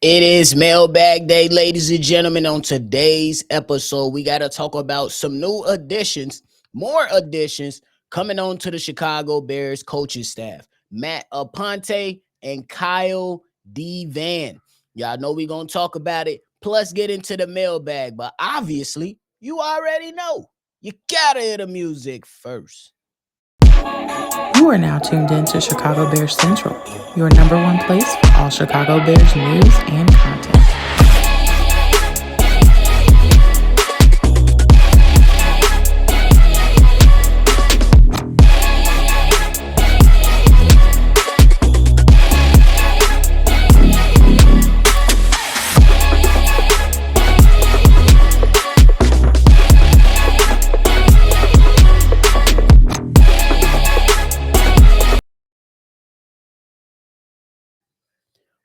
It is Mailbag Day, ladies and gentlemen. On today's episode, we got to talk about some new additions, more additions coming on to the Chicago Bears coaching staff. Matt Aponte and Kyle DeVan. Y'all know we're going to talk about it, plus get into the mailbag. But obviously, you already know. You got to hear the music first. You are now tuned in to Chicago Bears Central, your number one place for all Chicago Bears news and content.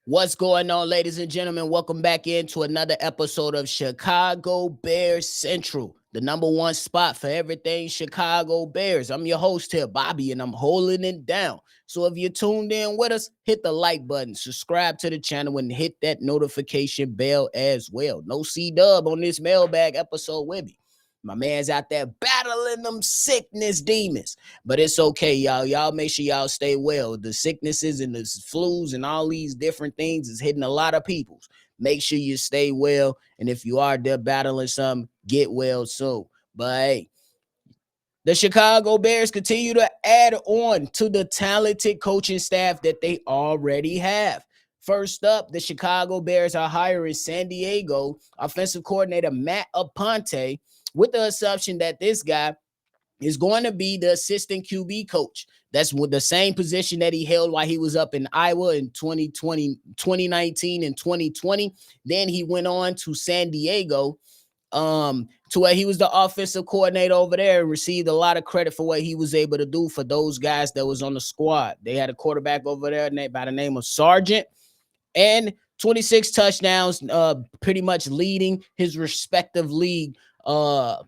What's going on, ladies and gentlemen? Welcome back into another episode of Chicago Bears Central, the number one spot for everything Chicago Bears. I'm your host here, Bobby, and I'm holding it down. So if you're tuned in with us, hit the like button, subscribe to the channel, and hit that notification bell as well. No C-dub on this mailbag episode with me. My man's out there battling them sickness demons. But it's okay, y'all. Y'all make sure y'all stay well. The sicknesses and the flus and all these different things is hitting a lot of people. Make sure you stay well. And if you are there battling something, get well soon. But hey, the Chicago Bears continue to add on to the talented coaching staff that they already have. First up, the Chicago Bears are hiring San Diego offensive coordinator Matt Aponte, with the assumption that this guy is going to be the assistant QB coach. That's with the same position that he held while he was up in Iowa in 2019 and 2020. Then he went on to San Diego to where he was the offensive coordinator over there and received a lot of credit for what he was able to do for those guys that was on the squad. They had a quarterback over there by the name of Sargent, and 26 touchdowns, pretty much leading his respective league with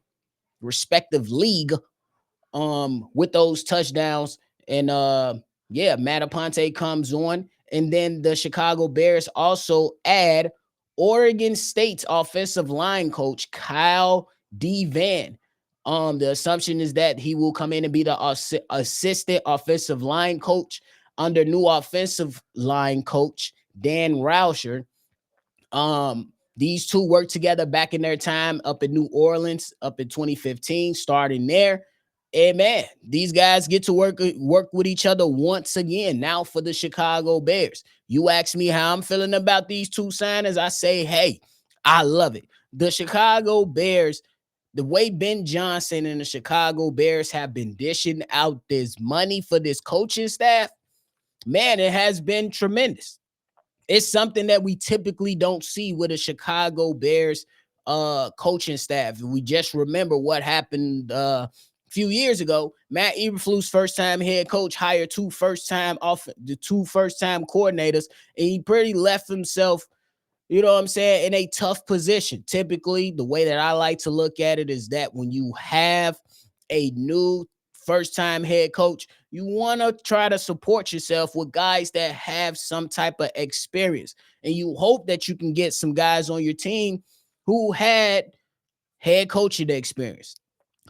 those touchdowns. And Matt Aponte comes on, and then the Chicago Bears also add Oregon State's offensive line coach Kyle DeVan. The assumption is that he will come in and be the assistant offensive line coach under new offensive line coach Dan Rauscher. These two worked together back in their time up in New Orleans, up in 2015, starting there. And man, these guys get to work with each other once again now for the Chicago Bears. You ask me how I'm feeling about these two signings, I say, hey, I love it. The Chicago Bears, the way Ben Johnson and the Chicago Bears have been dishing out this money for this coaching staff, man, it has been tremendous. It's something that we typically don't see with a Chicago Bears coaching staff. We just remember what happened a few years ago. Matt Eberflus, first-time head coach, hired two first-time coordinators, and he pretty left himself, you know what I'm saying, in a tough position. Typically, the way that I like to look at it is that when you have a new first-time head coach, you want to try to support yourself with guys that have some type of experience. And you hope that you can get some guys on your team who had head coaching experience,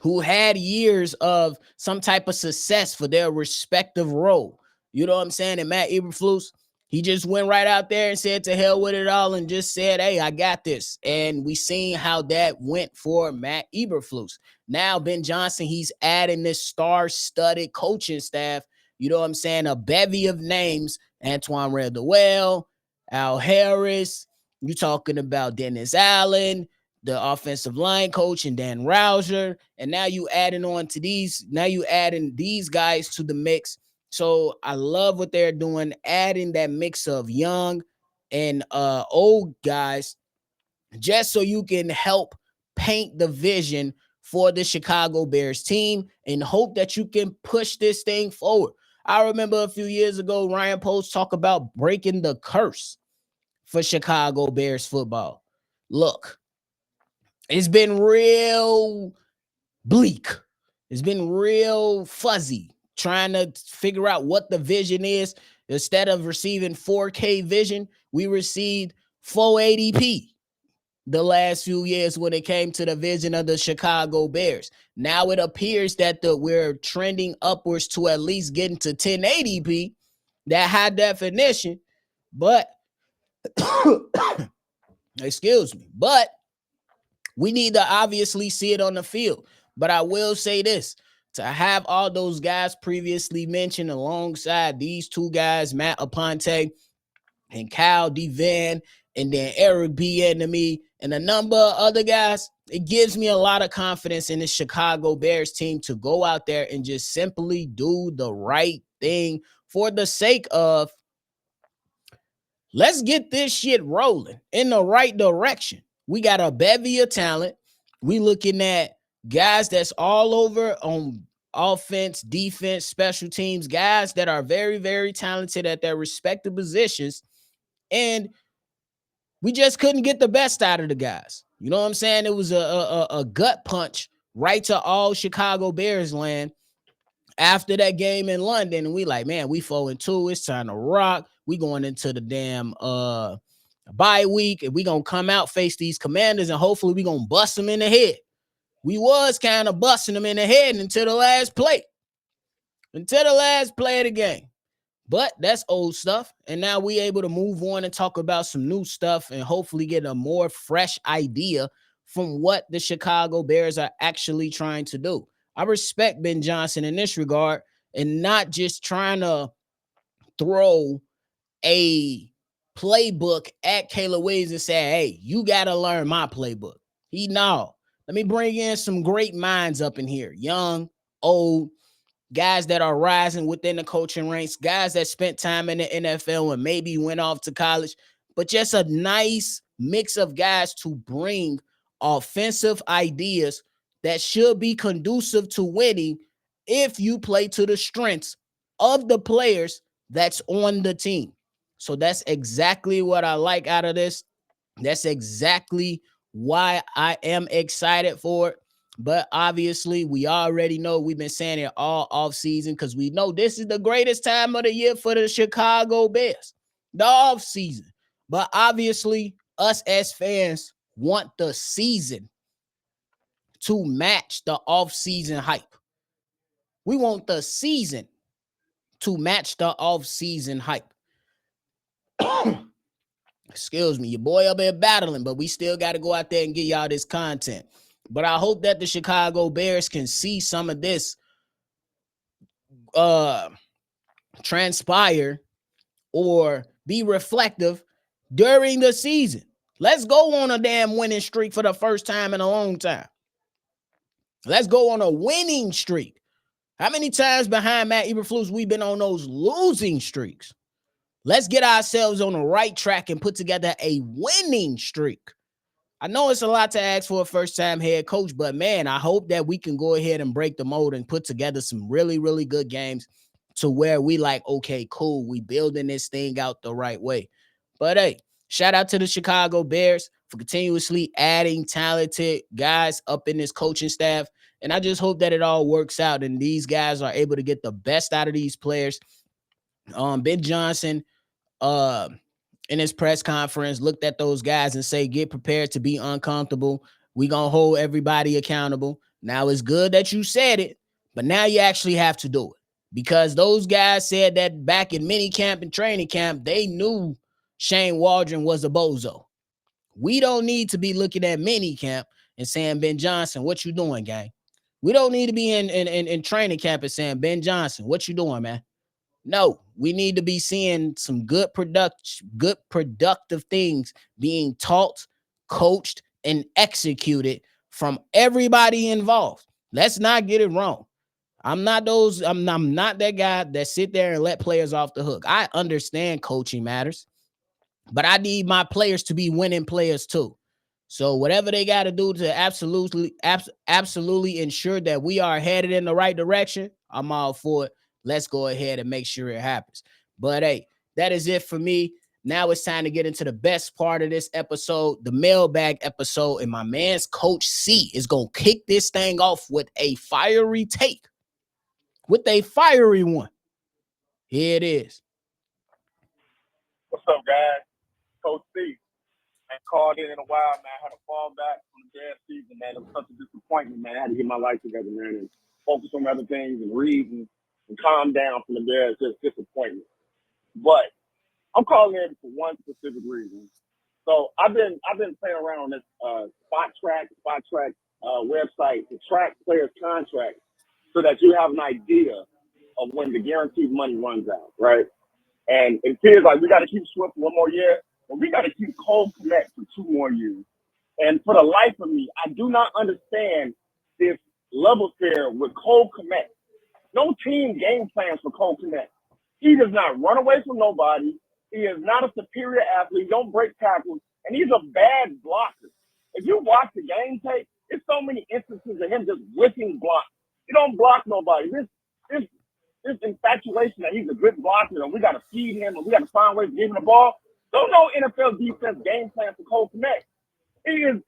who had years of some type of success for their respective role. You know what I'm saying? And Matt Eberflus, he just went right out there and said to hell with it all and just said, hey, I got this. And we seen how that went for Matt Eberflus. Now Ben Johnson, he's adding this star-studded coaching staff. You know what I'm saying? A bevy of names: Antoine Randall, Al Harris. You talking about Dennis Allen, the offensive line coach, and Dan Rauscher. And now you adding on to these. Now you adding these guys to the mix. So I love what they're doing, adding that mix of young and old guys, just so you can help paint the vision for the Chicago Bears team and hope that you can push this thing forward. I remember a few years ago, Ryan Post talked about breaking the curse for Chicago Bears football. Look, it's been real bleak. It's been real fuzzy trying to figure out what the vision is. Instead of receiving 4K vision, we received 4 ADP the last few years when it came to the vision of the Chicago Bears. Now it appears that we're trending upwards to at least getting to 10 ADP, that high definition, but excuse me, but we need to obviously see it on the field. But I will say this, to have all those guys previously mentioned alongside these two guys, Matt Aponte and Kyle DeVan, and then Eric Bieniemy and a number of other guys, it gives me a lot of confidence in the Chicago Bears team to go out there and just simply do the right thing for the sake of, let's get this shit rolling in the right direction. We got a bevy of talent. We looking at guys that's all over on offense, defense, special teams, guys that are very, very talented at their respective positions. And we just couldn't get the best out of the guys. You know what I'm saying? It was a gut punch right to all Chicago Bears land after that game in London. And we like, man, we 4-2. It's time to rock. We going into the damn bye week, and we gonna come out, face these Commanders, and hopefully we gonna bust them in the head. We was kind of busting them in the head until the last play. Until the last play of the game. But that's old stuff. And now we able to move on and talk about some new stuff and hopefully get a more fresh idea from what the Chicago Bears are actually trying to do. I respect Ben Johnson in this regard, and not just trying to throw a playbook at Caleb Williams and say, hey, you got to learn my playbook. Let me bring in some great minds up in here. Young, old, guys that are rising within the coaching ranks, guys that spent time in the NFL and maybe went off to college, but just a nice mix of guys to bring offensive ideas that should be conducive to winning if you play to the strengths of the players that's on the team. So that's exactly what I like out of this. That's exactly why I am excited for it. But obviously, we already know, we've been saying it all offseason, because we know this is the greatest time of the year for the Chicago Bears, the offseason. But obviously, us as fans want the season to match the offseason hype. We want the season to match the offseason hype. Excuse me, your boy up there battling, but we still got to go out there and get y'all this content. But I hope that the Chicago Bears can see some of this transpire or be reflective during the season. Let's go on a damn winning streak for the first time in a long time. Let's go on a winning streak. How many times behind Matt Eberflus we've been on those losing streaks? Let's get ourselves on the right track and put together a winning streak. I know it's a lot to ask for a first-time head coach, but man, I hope that we can go ahead and break the mold and put together some really, really good games to where we like, okay, cool, we building this thing out the right way. But hey, shout out to the Chicago Bears for continuously adding talented guys up in this coaching staff. And I just hope that it all works out and these guys are able to get the best out of these players. Ben Johnson, in his press conference, looked at those guys and say, get prepared to be uncomfortable. We gonna hold everybody accountable. Now, it's good that you said it, but now you actually have to do it, because those guys said that back in mini camp and training camp, they knew Shane Waldron was a bozo. We don't need to be looking at mini camp and saying, Ben Johnson, what you doing, gang? We don't need to be in training camp and saying, Ben Johnson, what you doing, man? No, we need to be seeing some good productive things being taught, coached, and executed from everybody involved. Let's not get it wrong. I'm not that guy that sit there and let players off the hook. I understand coaching matters, but I need my players to be winning players too. So whatever they got to do to absolutely ensure that we are headed in the right direction, I'm all for it. Let's go ahead and make sure it happens. But hey, that is it for me. Now it's time to get into the best part of this episode, the mailbag episode. And my man's Coach C is going to kick this thing off with a fiery take, with a fiery one. Here it is. What's up, guys? Coach C. Called in a while, man. I had to fall back from the bad season, man. It was such a disappointment, man. I had to get my life together, man, and focus on other things and read and calm down from the Bears just disappointment. But I'm calling in for one specific reason. So I've been playing around on this spot track website to track players' contracts so that you have an idea of when the guaranteed money runs out, right? And it feels like we got to keep Swift one more year, but we got to keep Cole Kmet for 2 more years. And for the life of me, I do not understand this level fair with Cole Kmet. No team game plans for Cole Kmet. He does not run away from nobody. He is not a superior athlete. Don't break tackles. And he's a bad blocker. If you watch the game tape, there's so many instances of him just whiffing blocks. He don't block nobody. This this infatuation that he's a good blocker and we got to feed him and we got to find ways to give him the ball. Don't know NFL defense game plan for Cole Kmet. He is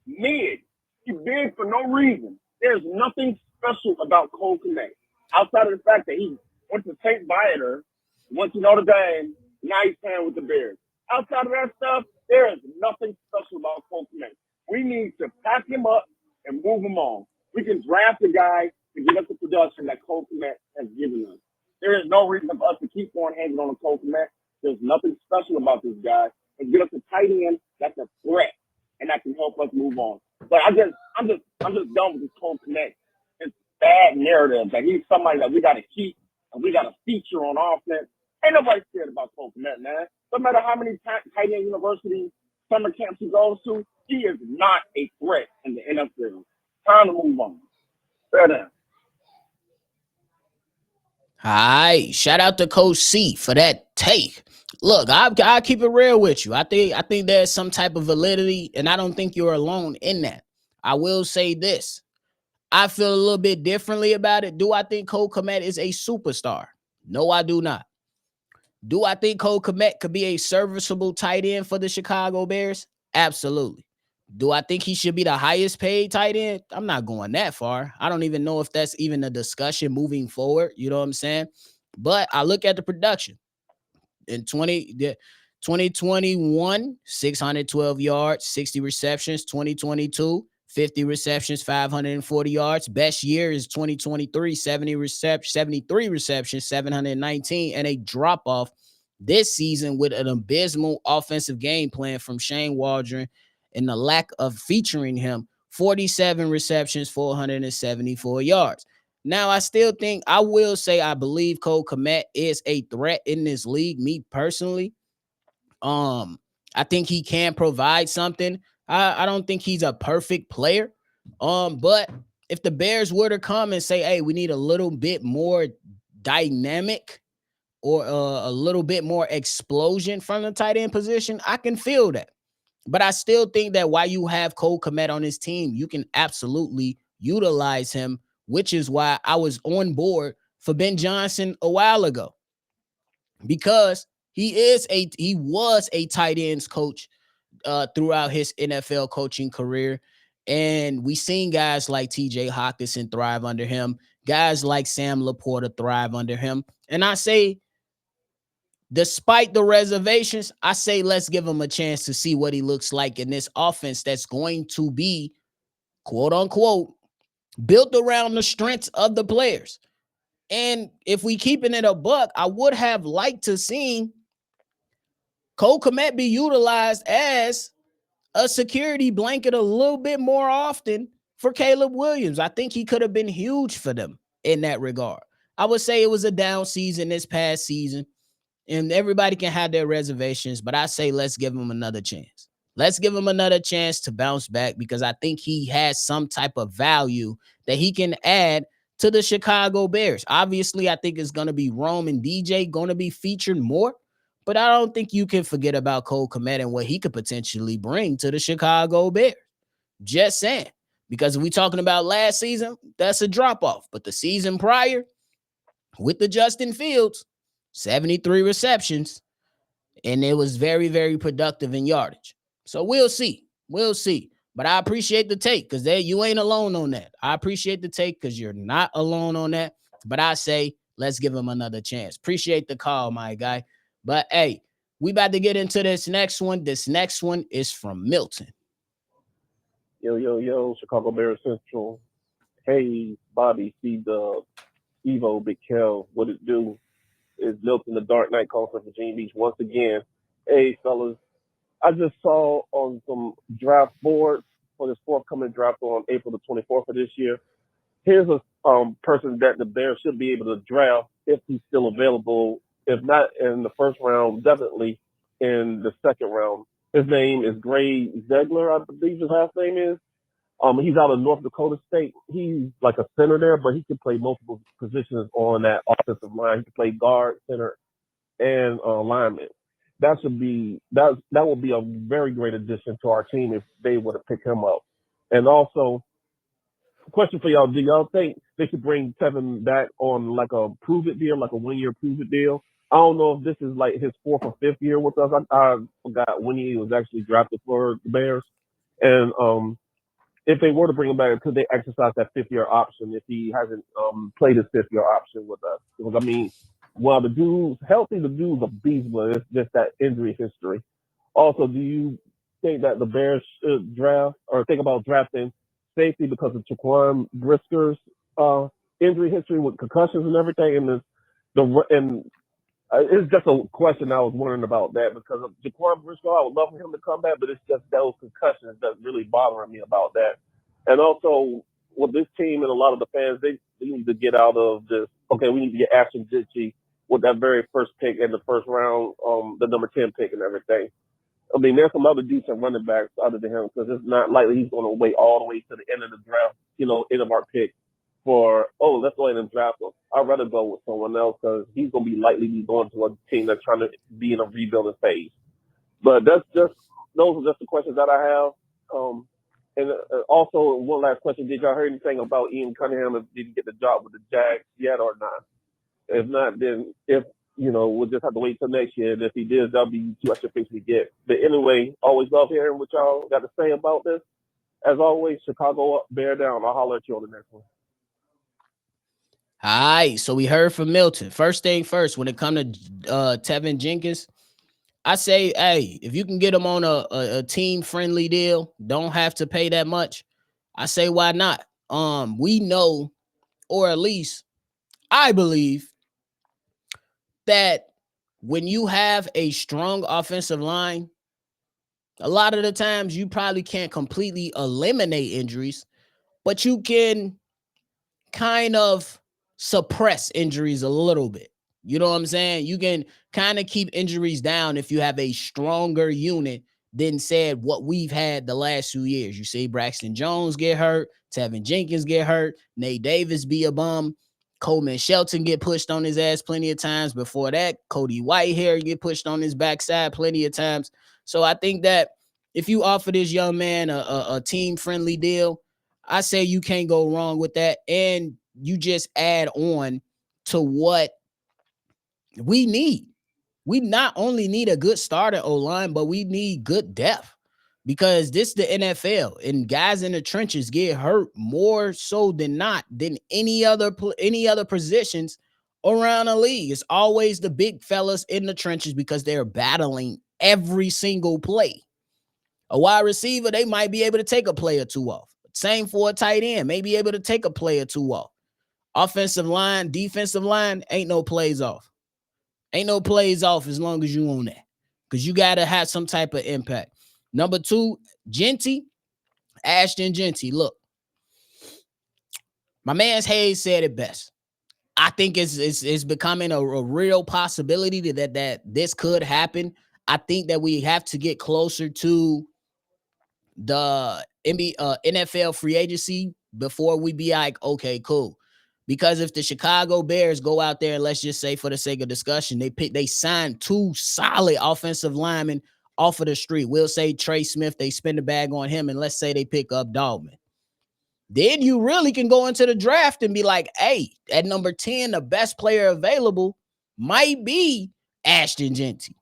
mid. He's big for no reason. There's nothing special about Cole Kmet outside of the fact that he went to St. Viator, went to Notre Dame, now he's playing with the Bears. Outside of that stuff, there is nothing special about Cole Kmet. We need to pack him up and move him on. We can draft a guy to get us the production that Cole Kmet has given us. There is no reason for us to keep on hanging on to Cole Kmet. There's nothing special about this guy. And get us a tight end that's a threat and that can help us move on. But I'm just done with this Cole Kmet. It's bad narrative that he's somebody that we got to keep and we got to feature on offense. Ain't nobody scared about Cole Kmet, man. No matter how many tight end university summer camps he goes to, he is not a threat in the NFL. Time to move on. Fair enough. All right, shout out to Coach C for that take. Look, I'll keep it real with you. I think there's some type of validity, and I don't think you're alone in that. I will say this. I feel a little bit differently about it. Do I think Cole Kmet is a superstar? No, I do not. Do I think Cole Kmet could be a serviceable tight end for the Chicago Bears? Absolutely. Do I think he should be the highest paid tight end? I'm not going that far. I don't even know if that's even a discussion moving forward. You know what I'm saying? But I look at the production in 2021, 612 yards, 60 receptions. 2022, 50 receptions, 540 yards. Best year is 2023, 73 receptions, 719, and a drop off this season with an abysmal offensive game plan from Shane Waldron and the lack of featuring him. 47 receptions, 474 yards. Now, I will say I believe Cole Kmet is a threat in this league, me personally. I think he can provide something. I don't think he's a perfect player. But if the Bears were to come and say, hey, we need a little bit more dynamic or a little bit more explosion from the tight end position, I can feel that. But I still think that while you have Cole Kmet on his team, you can absolutely utilize him, which is why I was on board for Ben Johnson a while ago, because he was a tight ends coach throughout his NFL coaching career. And we seen guys like TJ Hawkinson thrive under him, guys like Sam Laporta thrive under him. And I say, despite the reservations, I say let's give him a chance to see what he looks like in this offense that's going to be, quote unquote, built around the strengths of the players. And if we keeping it a buck, I would have liked to see Cole Kmet be utilized as a security blanket a little bit more often for Caleb Williams. I think he could have been huge for them in that regard. I would say it was a down season this past season, and everybody can have their reservations, but I say let's give him another chance. Let's give him another chance to bounce back, because I think he has some type of value that he can add to the Chicago Bears. Obviously, I think it's going to be Rome and DJ going to be featured more, but I don't think you can forget about Cole Kmet and what he could potentially bring to the Chicago Bears. Just saying. Because if we're talking about last season, that's a drop-off. But the season prior, with the Justin Fields, 73 receptions, and it was very, very productive in yardage. So we'll see. We'll see. But I appreciate the take, because you ain't alone on that. I appreciate the take because you're not alone on that. But I say, let's give him another chance. Appreciate the call, my guy. But hey, We about to get into this next one. This next one is from Milton. Yo, Chicago Bears Central. Hey, Bobby, see the Evo, Big Kel, what it do? Is Milton the Dark Knight calling for Virginia Beach once again. Hey, fellas, I just saw on some draft boards for this forthcoming draft on April the 24th of this year. Here's a person that the Bears should be able to draft if he's still available. If not in the first round, definitely in the second round. His name is Gray Zegler, I believe his last name is. He's out of North Dakota State. He's like a center there, but he can play multiple positions on that offensive line. He can play guard, center, and lineman. That will be a very great addition to our team if they were to pick him up. And also, question for y'all: do y'all think they should bring Tevin back on like a prove it deal, like a 1 year prove it deal? I don't know if this is like his fourth or fifth year with us. I forgot when he was actually drafted for the Bears, and if they were to bring him back, could they exercise that fifth year option if he hasn't played his fifth year option with us? Because I mean, while the dude's healthy, the dude's a beast, but it's just that injury history. Also, do you think that the Bears should draft or think about drafting safety because of Jaquan Brisker's injury history with concussions and everything? It's just a question I was wondering about that because of Jaquan Brisker. I would love for him to come back, but it's just those concussions that's really bothering me about that. And also, with this team and a lot of the fans, they need to get out of this. Okay, we need to get Ashton Jitchy with that very first pick in the first round, the number 10 pick and everything. I mean, there's some other decent running backs other than him because it's not likely he's going to wait all the way to the end of the draft, end of our pick for, let's go ahead and draft him. I'd rather go with someone else because he's going to be likely be going to a team that's trying to be in a rebuilding phase. But those are just the questions that I have. And also, one last question. Did y'all hear anything about Ian Cunningham? Did he get the job with the Jags yet or not? If not, then we'll just have to wait till next year. And if he did, that'll be 2 extra picks we get. But anyway, always love hearing what y'all got to say about this. As always, Chicago up, bear down. I'll holler at you on the next one. All right, so we heard from Milton. First thing first, when it comes to Tevin Jenkins, I say, hey, if you can get him on a team-friendly deal, don't have to pay that much, I say, why not? We know, or at least I believe, that when you have a strong offensive line, a lot of the times you probably can't completely eliminate injuries, but you can kind of suppress injuries a little bit. You know what I'm saying? You can kind of keep injuries down if you have a stronger unit than said what we've had the last 2 years. You see Braxton Jones get hurt, Tevin Jenkins get hurt, Nate Davis be a bum, Coleman Shelton get pushed on his ass plenty of times. Before that, Cody Whitehair get pushed on his backside plenty of times. So I think that if you offer this young man a team-friendly deal, I say you can't go wrong with that. And you just add on to what we need. We not only need a good starter O-line, but we need good depth because this is the NFL and guys in the trenches get hurt more so than not than any other positions around the league. It's always the big fellas in the trenches because they're battling every single play. A wide receiver, they might be able to take a play or two off. Same for a tight end, may be able to take a play or two off. Offensive line, defensive line, ain't no plays off. Ain't no plays off as long as you own that because you got to have some type of impact. Number 2, Ashton Jeanty. Look, my man's Hayes said it best. I think it's becoming a real possibility that this could happen. I think that we have to get closer to the NFL free agency before we be like, okay, cool. Because if the Chicago Bears go out there and let's just say for the sake of discussion, they signed 2 solid offensive linemen off of the street. We'll say Trey Smith, they spend the bag on him, and let's say they pick up Dogman. Then you really can go into the draft and be like, hey, at number 10, the best player available might be Ashton Jeanty.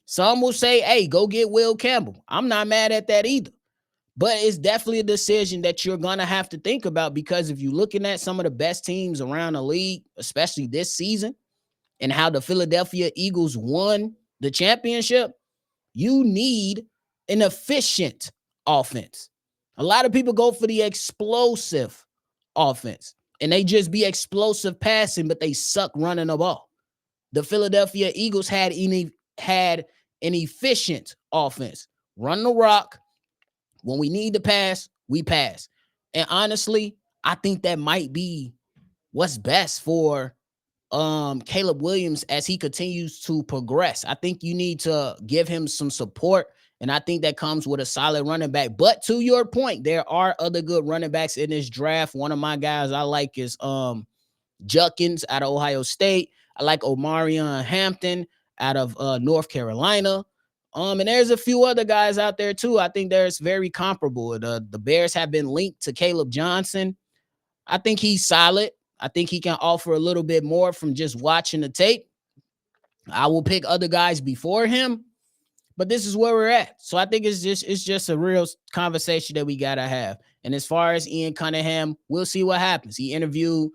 Some will say, hey, go get Will Campbell. I'm not mad at that either. But it's definitely a decision that you're going to have to think about because if you're looking at some of the best teams around the league, especially this season, and how the Philadelphia Eagles won the championship, you need an efficient offense. A lot of people go for the explosive offense, and they just be explosive passing, but they suck running the ball. The Philadelphia Eagles had an efficient offense. Run the rock. When we need to pass, we pass. And honestly, I think that might be what's best for Caleb Williams as he continues to progress. I think you need to give him some support, and I think that comes with a solid running back. But to your point, there are other good running backs in this draft. One of my guys I like is Judkins out of Ohio State. I like Omarion Hampton out of North Carolina. And there's a few other guys out there too. I think there's very comparable. The Bears have been linked to Caleb Johnson. I think he's solid. I think he can offer a little bit more from just watching the tape. I will pick other guys before him, but this is where we're at. So I think it's just a real conversation that we gotta have. And as far as Ian Cunningham, we'll see what happens. He interviewed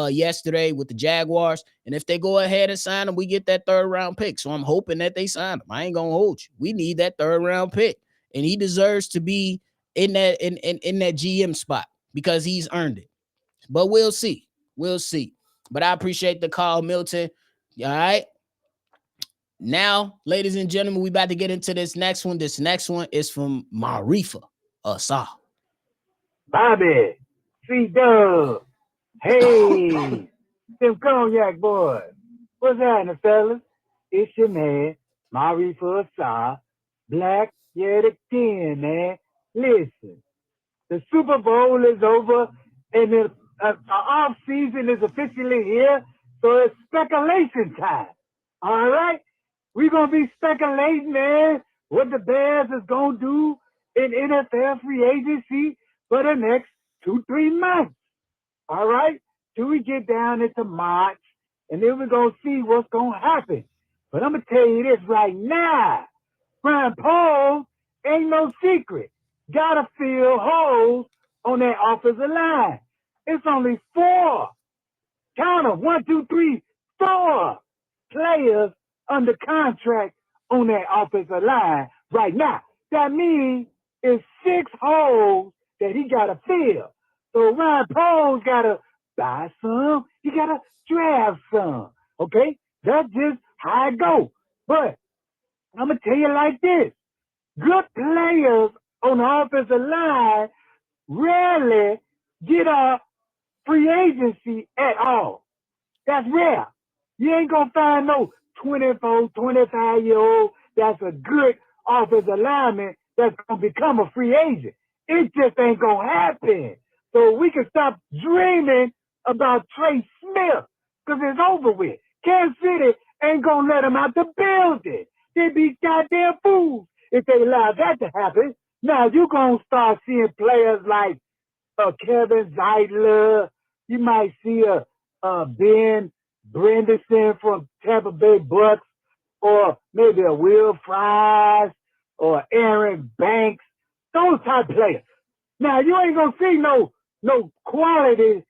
yesterday with the Jaguars, and if they go ahead and sign him, we get that 3rd round pick. So I'm hoping that they sign him. I ain't gonna hold you. We need that 3rd round pick, and he deserves to be in that GM spot because he's earned it. But we'll see. We'll see. But I appreciate the call, Milton. All right. Now, ladies and gentlemen, we about to get into this next one. This next one is from Marifa Asa. Bobby, C-Dub, hey, them cognac boys. What's happening, fellas? It's your man, Marifa Asa, Black yet again, man. Listen, the Super Bowl is over, and the off season is officially here, so it's speculation time. All right? We're going to be speculating, man, what the Bears is going to do in NFL free agency for the next 2-3 months. All right? Till we get down into March, and then we're going to see what's going to happen. But I'm going to tell you this right now. Brian Paul ain't no secret. Got to fill holes on that offensive line. It's only 4. Count them. 1, 2, 3, 4 players under contract on that offensive line right now. That means it's 6 holes that he got to fill. So Ryan Poles got to buy some. He got to draft some. Okay? That's just how it goes. But I'm going to tell you like this. Good players on the offensive line rarely get a free agency at all. That's rare. You ain't going to find no 24, 25-year-old that's a good offensive lineman that's going to become a free agent. It just ain't going to happen. So we can stop dreaming about Trey Smith because it's over with. Kansas City ain't going to let him out the building. They'd be goddamn fools if they allow that to happen. Now, you're going to start seeing players like Kevin Zeitler. You might see a Ben Brenderson from Tampa Bay Bucks, or maybe a Will Fries or Aaron Banks, those type players. Now, you ain't going to see no quality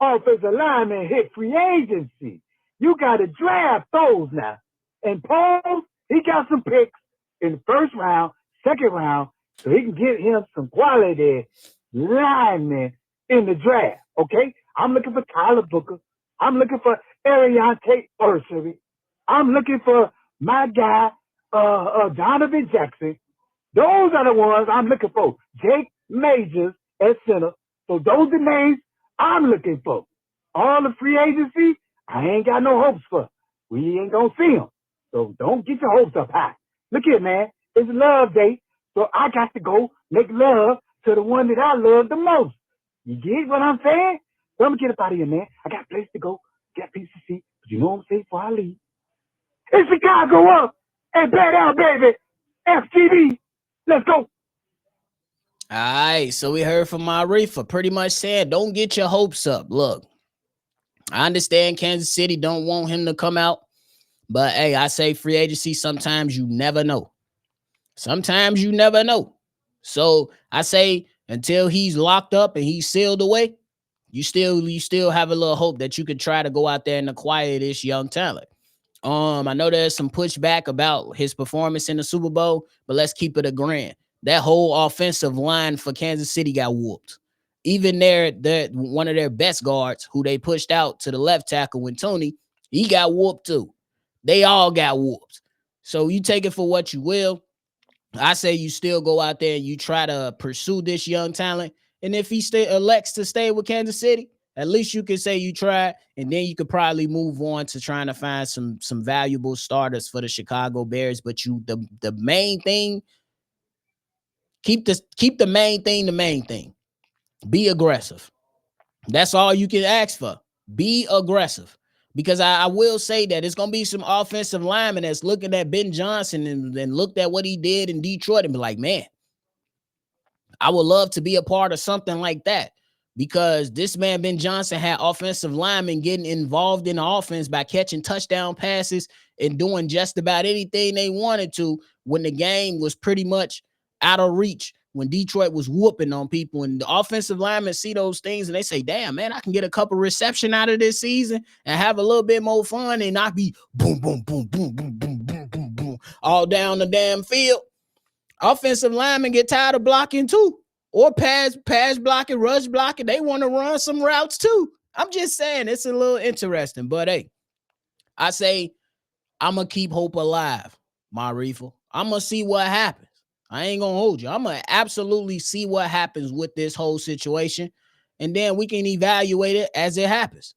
offensive lineman hit free agency. You got to draft those now. And Paul, he got some picks in the 1st round, 2nd round, so he can get him some quality linemen in the draft, okay? I'm looking for Tyler Booker. I'm looking for Ariante Ursary. I'm looking for my guy, Donovan Jackson. Those are the ones I'm looking for. Jake Majors at center. So those are the names I'm looking for. All the free agency, I ain't got no hopes for. We ain't going to see them. So don't get your hopes up high. Look here, man. It's Love Day, so I got to go make love to the one that I love the most. You get what I'm saying? So I'm going to get up out of here, man. I got a place to go, got a piece to see. But you know what I'm saying before I leave? It's Chicago up and bet out, baby. FTV. Let's go. All right, so we heard from Marifa pretty much saying, don't get your hopes up. Look, I understand Kansas City don't want him to come out, but hey, I say free agency, sometimes you never know. Sometimes you never know. So I say until he's locked up and he's sealed away, you still have a little hope that you could try to go out there and acquire this young talent. I know there's some pushback about his performance in the Super Bowl, but let's keep it a grand. That whole offensive line for Kansas City got whooped. Even their one of their best guards, who they pushed out to the left tackle when Tony, he got whooped too. They all got whooped. So you take it for what you will. I say you still go out there and you try to pursue this young talent. And if he elects to stay with Kansas City, at least you can say you tried, and then you could probably move on to trying to find some valuable starters for the Chicago Bears. But the main thing, keep the main thing the main thing. Be aggressive. That's all you can ask for. Be aggressive. Because I will say that it's going to be some offensive linemen that's looking at Ben Johnson and looked at what he did in Detroit and be like, man, I would love to be a part of something like that. Because this man, Ben Johnson, had offensive linemen getting involved in the offense by catching touchdown passes and doing just about anything they wanted to when the game was pretty much out of reach, when Detroit was whooping on people. And the offensive linemen see those things and they say, damn, man, I can get a couple reception out of this season and have a little bit more fun and not be boom, boom, boom, boom, boom, boom, boom, boom, boom, all down the damn field. Offensive linemen get tired of blocking too, or pass blocking, rush blocking. They want to run some routes too. I'm just saying it's a little interesting. But hey, I say I'm going to keep hope alive, Marifa. I'm going to see what happens. I ain't going to hold you. I'm going to absolutely see what happens with this whole situation, and then we can evaluate it as it happens.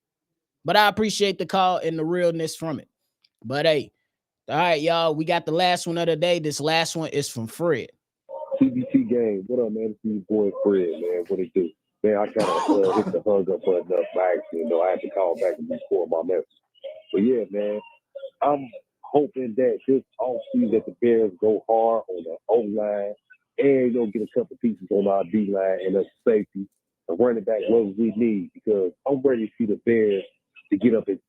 But I appreciate the call and the realness from it. But hey, all right, y'all, we got the last one of the day. This last one is from Fred. TBT game. What up, man? It's your boy Fred, man. What it do? Man, I kind of hit the hug up button up by accident, though. I had to call back and record my message. But yeah, man, I'm hoping that this offseason that the Bears go hard on the O-line and you'll get a couple pieces on our D-line and a safety, a running back, what we need, because I'm ready to see the Bears to get up at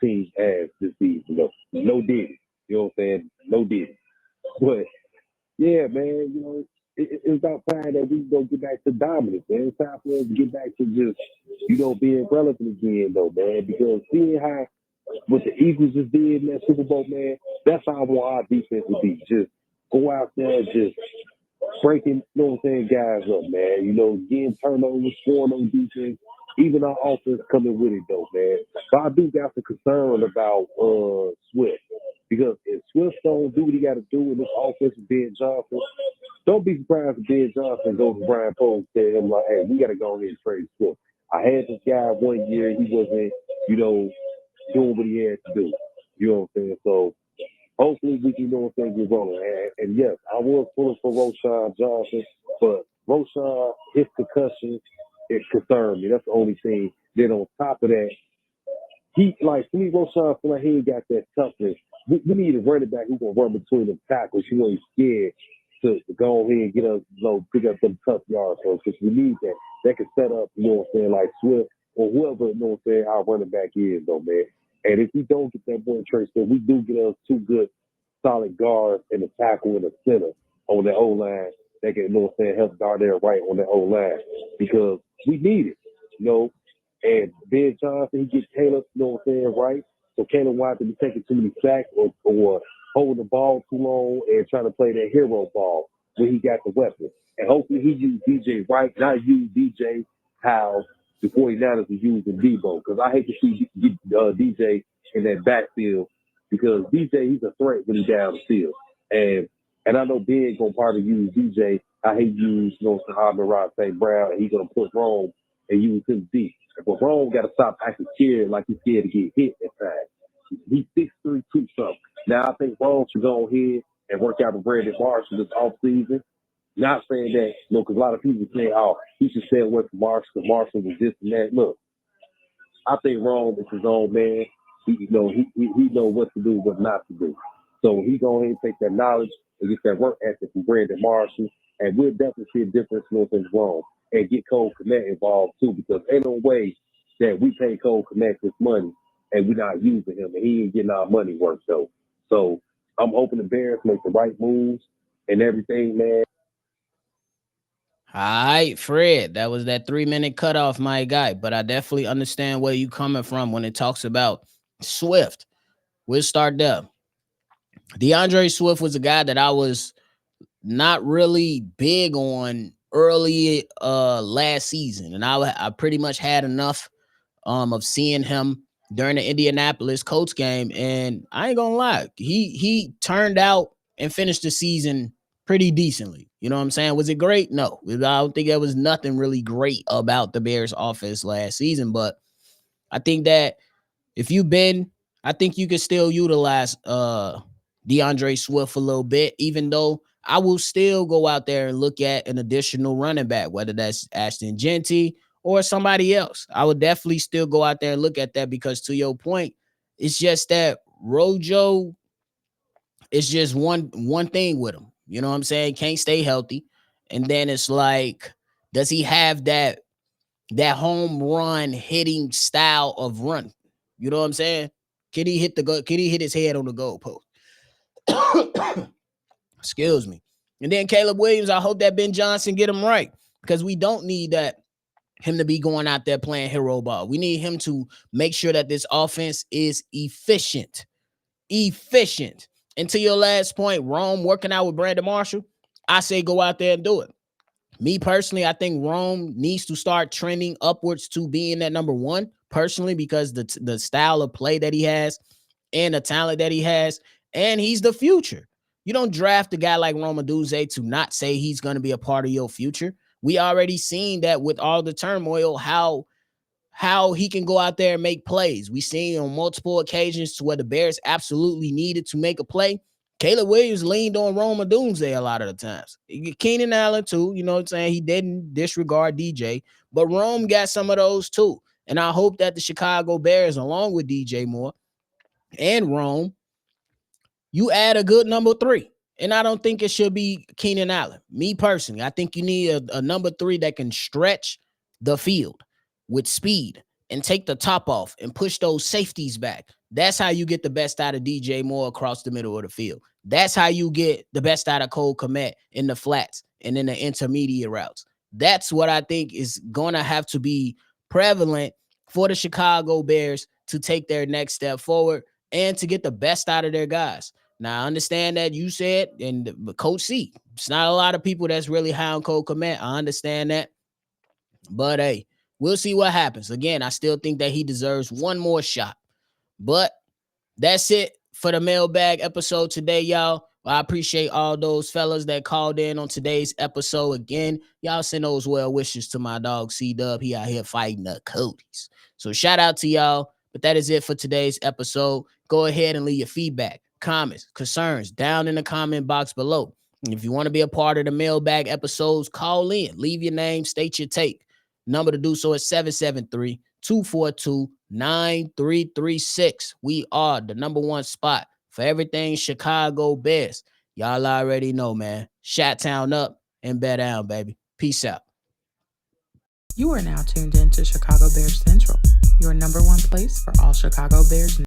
teams' ass this season. No diddy. You know what I'm saying? No diddy. But yeah, man, it's about time that we go get back to dominance, man. It's time for us to get back to just, being relevant again, though, man. Because seeing how what the Eagles just did in that Super Bowl, man, that's how I want our defense to be. Just go out there, just breaking, guys up, man. Getting turnovers, scoring on defense, even our offense coming with it, though, man. But I do got some concern about Swift. Because if Swift don't do what he got to do in this offense with Ben Johnson, don't be surprised if Ben Johnson goes to Brian Poe and tell him, like, hey, we got to go ahead and trade Swift. I had this guy 1 year. He wasn't, doing what he had to do. You know what I'm saying? So hopefully we can, get rolling. And yes, I was pulling for Roschon Johnson, but Roschon, his concussion, it concerned me. That's the only thing. Then on top of that, he, like, to me, Roschon feel like he ain't got that toughness. We need a running back who's going to run between the tackles. He's scared to go ahead and get us, pick up them tough yards. So, because we need that. That can set up, like Swift or whoever, our running back is, though, man. And if we don't get that boy Trace, then we do get us two good, solid guards and a tackle and a center on the O-line that can, help guard there right on the O-line, because we need it, And Ben Johnson, he gets Taylor, right? So Kalen White to be taking too many sacks or holding the ball too long and trying to play that hero ball when he got the weapon. And hopefully he used DJ right, not use DJ how the 49ers are using Debo. Because I hate to see DJ in that backfield, because DJ, he's a threat when he's down the field. And I know Ben going to probably use DJ how he used, Sahab St. Brown, and he's going to put Rome and use him deep. But Rome got to stop acting scared like he's scared to get hit at times. He's 6'3", 2 something. Now I think Rome should go ahead and work out with Brandon Marshall this offseason. Not saying that, because a lot of people say, oh, he should stay away from Marshall because Marshall was this and that. Look, I think Rome is his own man. He knows what to do, what not to do. So he go ahead and take that knowledge and get that work ethic from Brandon Marshall, and we'll definitely see a difference in Rome. And get Cole Kmet involved too, because ain't no way that we pay Cole Kmet this money and we're not using him, and he ain't getting our money worth though. So I'm hoping the Bears make the right moves and everything, man. All right, Fred, that was that 3-minute cutoff, my guy. But I definitely understand where you coming from when it talks about Swift. We'll start there. DeAndre Swift was a guy that I was not really big on early last season, and I pretty much had enough of seeing him during the Indianapolis Colts game, and I ain't gonna lie, he turned out and finished the season pretty decently. You know what I'm saying? Was it great? No, I don't think there was nothing really great about the Bears offense last season, but I think that if you've been, I think you could still utilize DeAndre Swift a little bit, even though I will still go out there and look at an additional running back, whether that's Ashton Genty or somebody else. I would definitely still go out there and look at that, because to your point, it's just that Rojo is just one thing with him. You know what I'm saying? Can't stay healthy. And then it's like, does he have that home run hitting style of run? You know what I'm saying? Can he hit his head on the goalpost? Excuse me. And then Caleb Williams, I hope that Ben Johnson get him right, because we don't need him to be going out there playing hero ball. We need him to make sure that this offense is efficient. And to your last point, Rome working out with Brandon Marshall, I say go out there and do it. Me personally, I think Rome needs to start trending upwards to being that number one, personally, because the style of play that he has and the talent that he has, and he's the future. You don't draft a guy like Rome Odunze to not say he's going to be a part of your future. We already seen that with all the turmoil, how he can go out there and make plays. We seen on multiple occasions to where the Bears absolutely needed to make a play. Caleb Williams leaned on Rome Odunze a lot of the times. Keenan Allen too, you know what I'm saying? He didn't disregard DJ, but Rome got some of those too. And I hope that the Chicago Bears, along with DJ Moore and Rome, you add a good number three. And I don't think it should be Keenan Allen. Me personally, I think you need a number three that can stretch the field with speed and take the top off and push those safeties back. That's how you get the best out of DJ Moore across the middle of the field. That's how you get the best out of Cole Kmet in the flats and in the intermediate routes. That's what I think is going to have to be prevalent for the Chicago Bears to take their next step forward and to get the best out of their guys. Now, I understand that you said, and Coach C, it's not a lot of people that's really high on Cole Kmet. I understand that. But, hey, we'll see what happens. Again, I still think that he deserves one more shot. But that's it for the mailbag episode today, y'all. I appreciate all those fellas that called in on today's episode. Again, y'all send those well wishes to my dog C-Dub. He out here fighting the Codys. So shout out to y'all. But that is it for today's episode. Go ahead and leave your feedback, comments, concerns down in the comment box below. And if you want to be a part of the mailbag episodes, call in. Leave your name, state your take. Number to do so is 773-242-9336. We are the number one spot for everything Chicago Bears. Y'all already know, man. Shot-town up and bet down, baby. Peace out. You are now tuned in to Chicago Bears Central, your number one place for all Chicago Bears news.